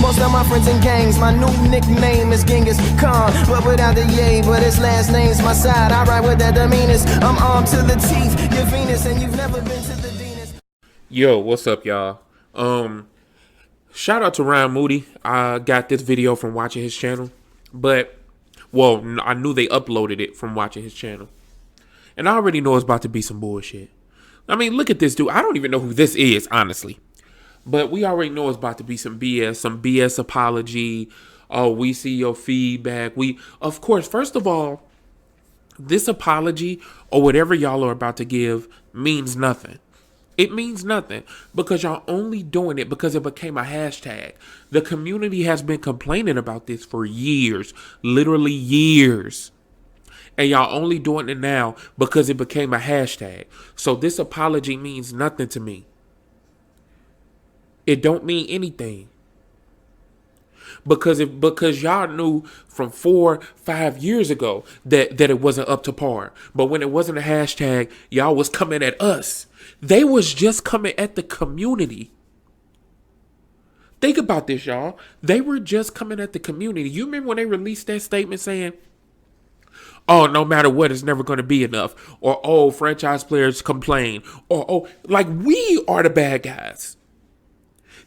most of my friends and gangs. My new nickname is Genghis Khan, but without the yay, but his last name's my side. I ride with that demeanors. I'm armed to the teeth. You're Venus and you've never been to the Venus. Yo, what's up, y'all? Shout out to Ryan Moody. I got this video from watching his channel, I knew they uploaded it from watching his channel, and I already know it's about to be some bullshit. I mean, look at this dude. I don't even know who this is, honestly, but we already know it's about to be some BS apology. Oh, we see your feedback. Of course, first of all, this apology or whatever y'all are about to give means nothing. It means nothing because y'all only doing it because it became a hashtag. The community has been complaining about this for years, literally years. And y'all only doing it now because it became a hashtag. So this apology means nothing to me. It don't mean anything. Because y'all knew from 4-5 years ago that it wasn't up to par. But when it wasn't a hashtag, y'all was coming at us. They was just coming at the community. Think about this, y'all. They were just coming at the community. You remember when they released that statement saying, oh, no matter what, it's never going to be enough. Or, oh, franchise players complain. Or, oh, like we are the bad guys.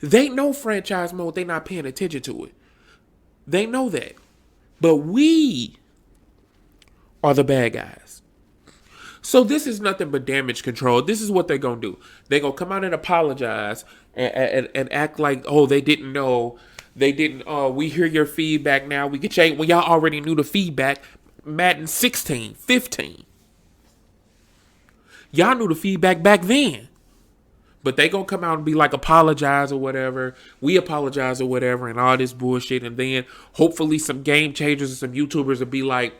They know franchise mode. They not paying attention to it. They know that. But we are the bad guys. So this is nothing but damage control. This is what they're going to do. They're going to come out and apologize and act like, oh, they didn't know. They didn't, we hear your feedback now. We can change. Well, y'all already knew the feedback. Madden 16, 15. Y'all knew the feedback back then. But they going to come out and be like, apologize or whatever. We apologize or whatever and all this bullshit. And then hopefully some game changers and some YouTubers will be like,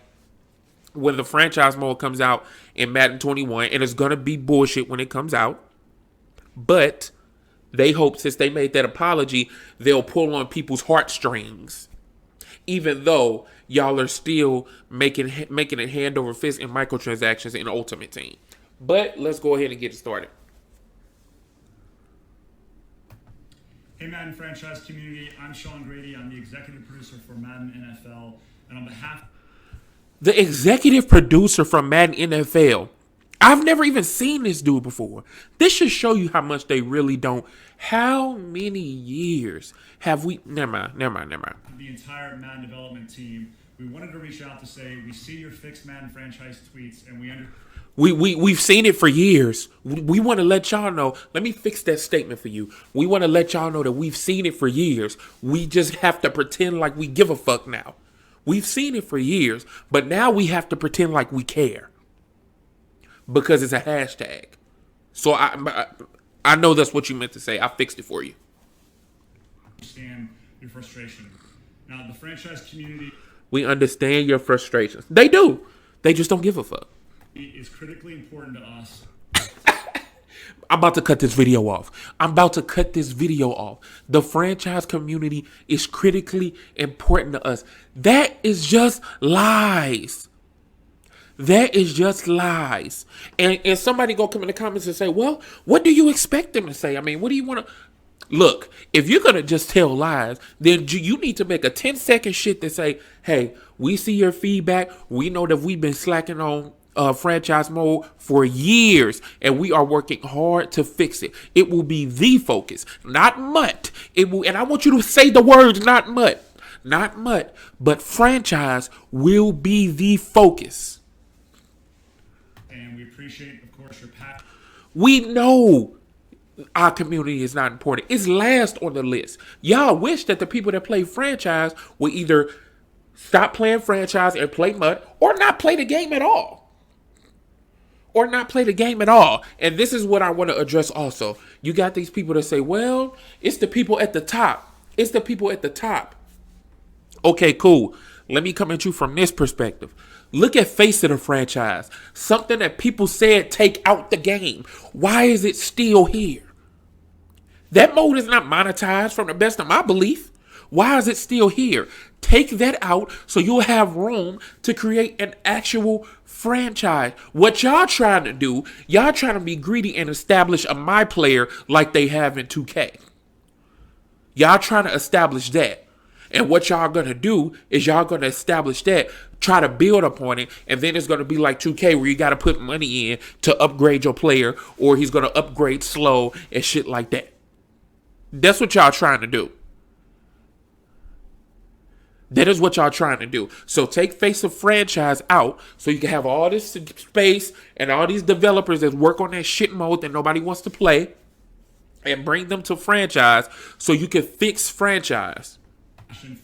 when the franchise mode comes out in Madden 21, and it's going to be bullshit when it comes out. But they hope since they made that apology, they'll pull on people's heartstrings. Even though y'all are still making it hand over fist in microtransactions in Ultimate Team. But let's go ahead and get it started. Hey Madden franchise community, I'm Sean Grady. I'm the executive producer for Madden NFL. And on behalf... The executive producer from Madden NFL. I've never even seen this dude before. This should show you how much they really don't. How many years have we... Never mind. The entire Madden development team, we wanted to reach out to say, we see your fixed Madden franchise tweets and We've seen it for years. We want to let y'all know. Let me fix that statement for you. We want to let y'all know that we've seen it for years. We just have to pretend like we give a fuck now. We've seen it for years, but now we have to pretend like we care because it's a hashtag. So I know that's what you meant to say. I fixed it for you. Understand your frustration. Now the franchise community. We understand your frustrations. They do. They just don't give a fuck. Is critically important to us. I'm about to cut this video off. The franchise community is critically important to us. That is just lies. And somebody go come in the comments and say, well, what do you expect them to say? I mean, what do you want to... Look, if you're going to just tell lies, then you need to make a 10-second shit that say, hey, we see your feedback. We know that we've been slacking on franchise mode for years, and we are working hard to fix it. It will be the focus, not MUT. It will, and I want you to say the words, not MUT, but franchise will be the focus. And we appreciate, of course, your passion. We know our community is not important. It's last on the list. Y'all wish that the people that play franchise would either stop playing franchise and play MUT or not play the game at all. And this is what I want to address also. You got these people that say, well, it's the people at the top. Okay, cool. Let me come at you from this perspective. Look at Face of the Franchise. Something that people said take out the game. Why is it still here? That mode is not monetized from the best of my belief. Why is it still here? Take that out so you'll have room to create an actual franchise. What y'all trying to do, y'all trying to be greedy and establish a My Player like they have in 2K. Y'all trying to establish that. And what y'all gonna do is y'all gonna establish that, try to build upon it, and then it's gonna be like 2K where you gotta put money in to upgrade your player, or he's gonna upgrade slow and shit like that. That's what y'all trying to do. That is what y'all trying to do. So take Face of Franchise out so you can have all this space and all these developers that work on that shit mode that nobody wants to play, and bring them to franchise so you can fix franchise.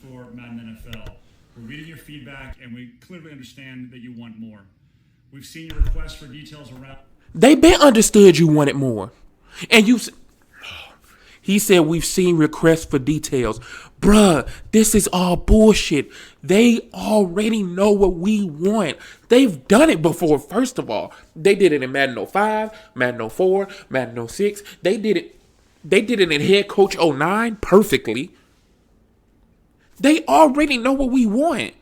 For Madden NFL. We're reading your feedback and we clearly understand that you want more. We've seen your requests for details around. They been understood you wanted more. And he said we've seen requests for details. Bruh, this is all bullshit. They already know what we want. They've done it before, first of all. They did it in Madden 05, Madden 04, Madden 06. They did it in Head Coach 09 perfectly. They already know what we want.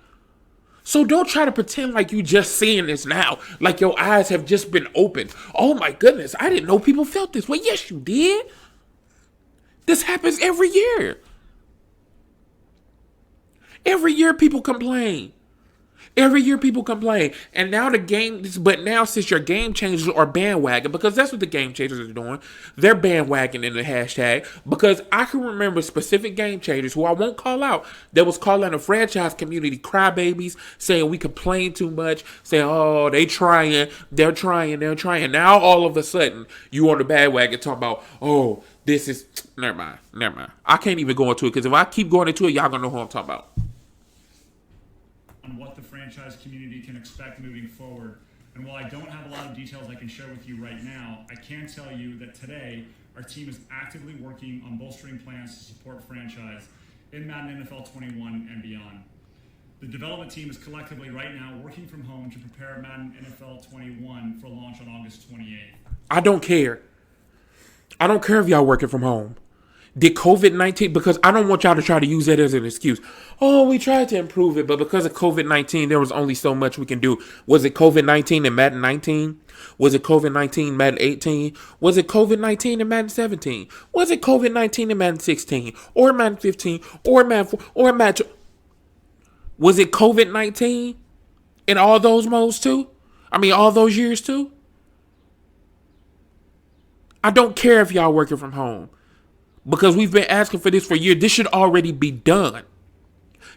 So don't try to pretend like you just seeing this now. Like your eyes have just been opened. Oh my goodness, I didn't know people felt this way. Yes, you did. This happens every year. Every year people complain. Every year people complain. And now since your game changers are bandwagon, because that's what the game changers are doing. They're bandwagon in the hashtag. Because I can remember specific game changers who I won't call out that was calling the franchise community crybabies, saying we complain too much, saying, oh, they're trying. Now all of a sudden you on the bandwagon talking about, oh, this is never mind. I can't even go into it because if I keep going into it, y'all gonna know who I'm talking about. On what the franchise community can expect moving forward. And while I don't have a lot of details I can share with you right now, I can tell you that today our team is actively working on bolstering plans to support franchise in Madden NFL 21 and beyond. The development team is collectively right now working from home to prepare Madden NFL 21 for launch on August 28th. I don't care. I don't care if y'all working from home. Did COVID-19, because I don't want y'all to try to use that as an excuse. Oh, we tried to improve it, but because of COVID-19, there was only so much we can do. Was it COVID-19 in Madden 19? Was it COVID-19 in Madden 18? Was it COVID-19 in Madden 17? Was it COVID-19 in Madden 16? Or Madden 15? Or Madden 4? Or Madden... Was it COVID-19 in all those modes too? I mean, all those years too? I don't care if y'all working from home. Because we've been asking for this for years. This should already be done.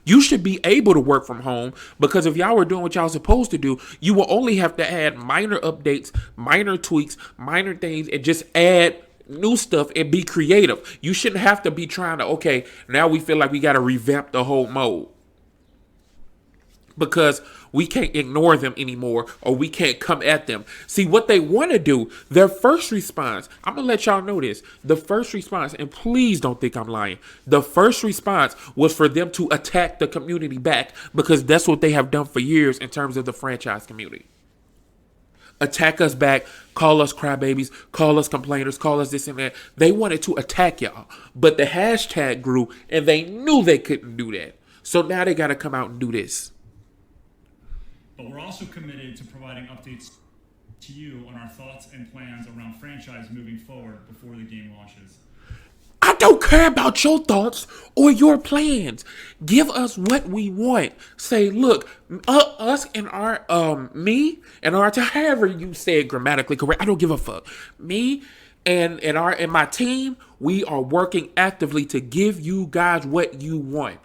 You should be able to work from home because if y'all were doing what y'all supposed to do, you will only have to add minor updates, minor tweaks, minor things, and just add new stuff and be creative. You shouldn't have to be trying to, okay, now we feel like we got to revamp the whole mode. Because we can't ignore them anymore or we can't come at them. See, what they want to do, their first response, I'm going to let y'all know this. The first response, and please don't think I'm lying, the first response was for them to attack the community back because that's what they have done for years in terms of the franchise community. Attack us back, call us crybabies, call us complainers, call us this and that. They wanted to attack y'all, but the hashtag grew and they knew they couldn't do that. So now they got to come out and do this. But we're also committed to providing updates to you on our thoughts and plans around franchise moving forward before the game launches. I don't care about your thoughts or your plans. Give us what we want. Say, look, us and our, me and our, however you say it grammatically correct, I don't give a fuck. Me and my team, we are working actively to give you guys what you want.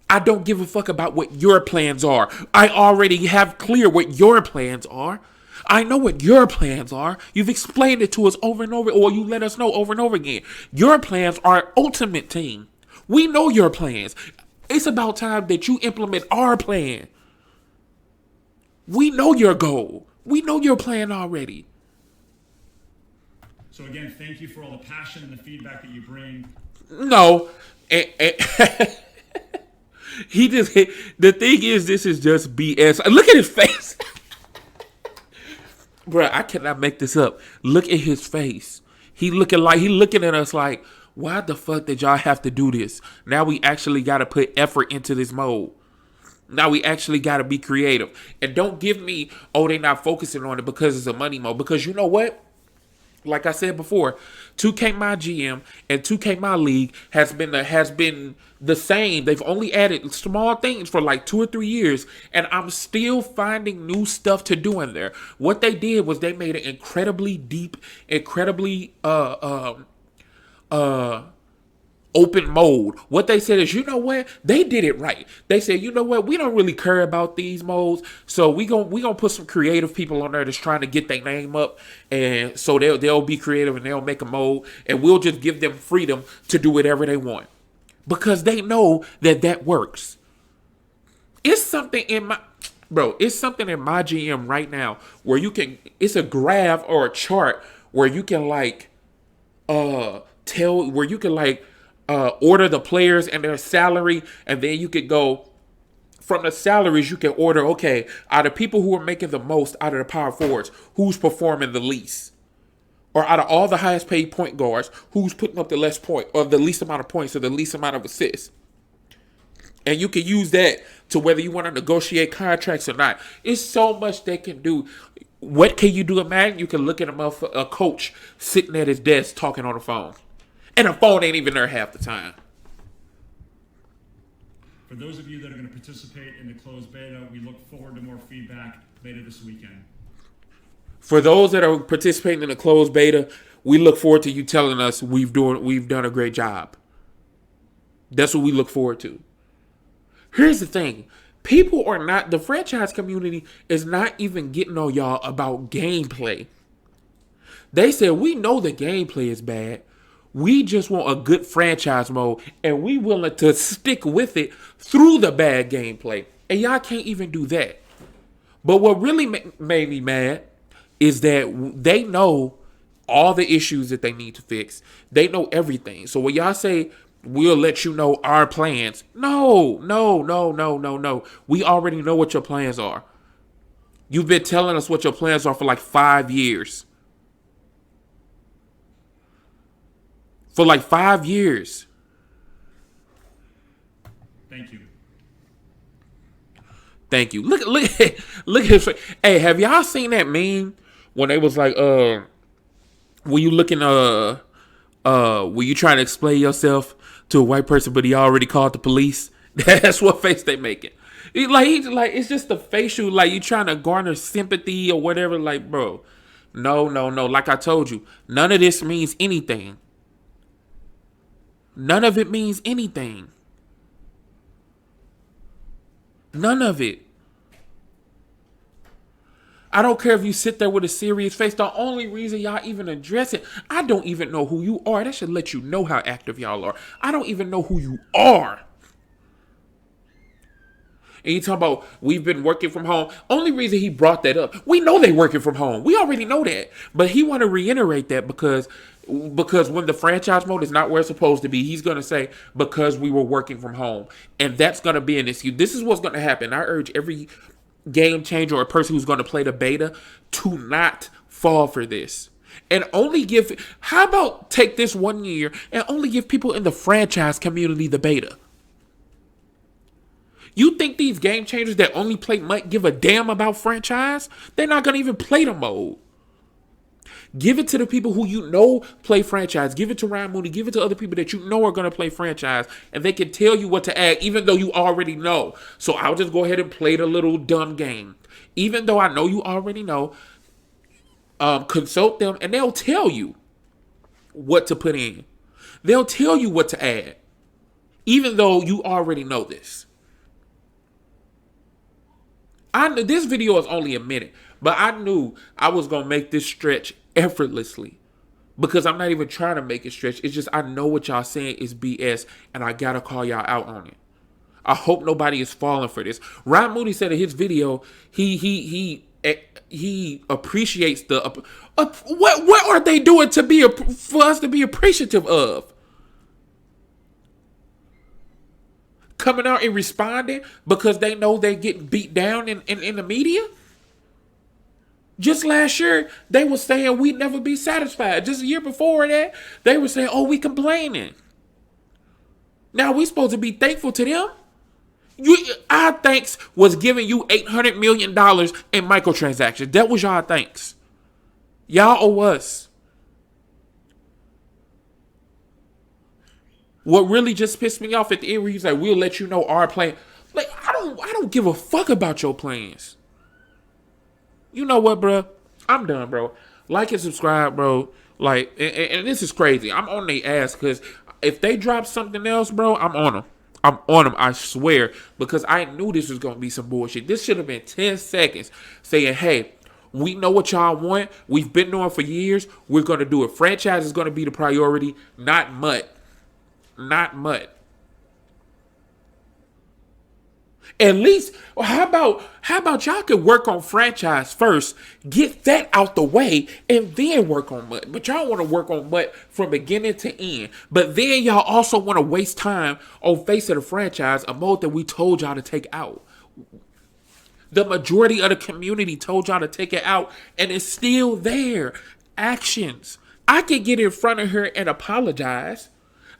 I don't give a fuck about what your plans are. I already have clear what your plans are. I know what your plans are. You've explained it to us over and over, or you let us know over and over again. Your plans are Ultimate Team. We know your plans. It's about time that you implement our plan. We know your goal. We know your plan already. So again, thank you for all the passion and the feedback that you bring. No. He just hit. The thing is, this is just BS. Look at his face. Bruh, I cannot make this up. Look at his face. He looking at us like, why the fuck did y'all have to do this? Now we actually got to put effort into this mode. Now we actually got to be creative. And don't give me, oh, they not focusing on it because it's a money mode. Because you know what? like I said before, 2K My GM and 2K My League has been the same. They've only added small things for like 2 or 3 years, and I'm still finding new stuff to do in there. What they did was they made it incredibly deep, incredibly open mode. What they said is, you know what? They did it right. They said, you know what? We don't really care about these modes, so we gonna put some creative people on there that's trying to get their name up, and so they'll be creative and they'll make a mode, and we'll just give them freedom to do whatever they want because they know that works. It's something in my GM right now where you can. It's a graph or a chart where you can tell where you can order the players and their salary, and then you could go from the salaries. You can order, okay, out of people who are making the most out of the power forwards, who's performing the least, or out of all the highest paid point guards, who's putting up the least amount of points or the least amount of assists. And you can use that to whether you want to negotiate contracts or not. It's so much they can do. What can you do in Madden? You can look at a coach sitting at his desk talking on the phone. And the phone ain't even there half the time. For those of you that are going to participate in the closed beta, we look forward to more feedback later this weekend. For those that are participating in the closed beta, we look forward to you telling us we've done a great job. That's what we look forward to. Here's the thing. The franchise community is not even getting on y'all about gameplay. They said, we know the gameplay is bad. We just want a good franchise mode, and we willing to stick with it through the bad gameplay. And y'all can't even do that. But what really made me mad is that they know all the issues that they need to fix. They know everything. So when y'all say, we'll let you know our plans. No. We already know what your plans are. You've been telling us what your plans are for like 5 years. For like 5 years. Thank you. Look at his face. Hey, have y'all seen that meme when they was like, were you trying to explain yourself to a white person, but he already called the police? That's what face they making. It's just the facial, like you trying to garner sympathy or whatever. Like, bro, no. Like I told you, none of this means anything. None of it means anything. None of it. I don't care if you sit there with a serious face. The only reason y'all even address it, I don't even know who you are. That should let you know how active y'all are. I don't even know who you are. And you talk about we've been working from home. Only reason he brought that up, we know they working from home. We already know that. But he want to reiterate that because when the franchise mode is not where it's supposed to be, he's going to say, because we were working from home. And that's going to be an issue. This is what's going to happen. I urge every game changer or a person who's going to play the beta to not fall for this. And how about take this 1 year and only give people in the franchise community the beta? You think these game changers that only play might give a damn about franchise? They're not going to even play the mode. Give it to the people who you know play franchise. Give it to Ryan Mooney. Give it to other people that you know are going to play franchise. And they can tell you what to add, even though you already know. So I'll just go ahead and play the little dumb game. Even though I know you already know, consult them and they'll tell you what to put in. They'll tell you what to add. Even though you already know this. This video is only a minute, but I knew I was going to make this stretch effortlessly because I'm not even trying to make it stretch. It's just I know what y'all saying is BS, and I got to call y'all out on it. I hope nobody is falling for this. Ryan Mooney said in his video, he appreciates the... what are they doing for us to be appreciative of? Coming out and responding because they know they're getting beat down in the media? Just last year, they were saying we'd never be satisfied. Just a year before that, they were saying, we complaining. Now we supposed to be thankful to them? Our thanks was giving you $800 million in microtransactions. That was y'all thanks. Y'all owe us. What really just pissed me off at the end where he's like, we'll let you know our plan. Like, I don't give a fuck about your plans. You know what, bro? I'm done, bro. Like and subscribe, bro. Like, and this is crazy. I'm on their ass because if they drop something else, bro, I'm on them. I'm on them, I swear. Because I knew this was going to be some bullshit. This should have been 10 seconds saying, hey, we know what y'all want. We've been doing for years. We're going to do it. Franchise is going to be the priority, not MUT. Not MUT. At least, how about y'all could work on franchise first, get that out the way, and then work on MUT. But y'all want to work on MUT from beginning to end. But then y'all also want to waste time on Face of the Franchise, a mode that we told y'all to take out. The majority of the community told y'all to take it out, and it's still there. Actions. I can get in front of her and apologize.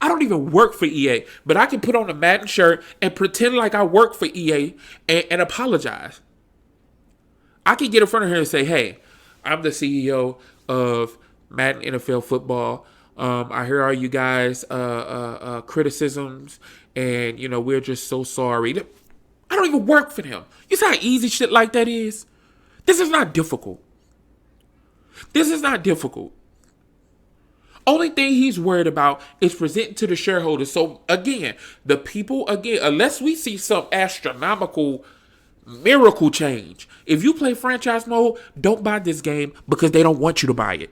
I don't even work for EA, but I can put on a Madden shirt and pretend like I work for EA and apologize. I can get in front of her and say, hey, I'm the CEO of Madden NFL Football. I hear all you guys' criticisms, and, you know, we're just so sorry. I don't even work for them. You see how easy shit like that is? This is not difficult. This is not difficult. Only thing he's worried about is presenting to the shareholders. So, again, the people, unless we see some astronomical miracle change, if you play franchise mode, don't buy this game because they don't want you to buy it.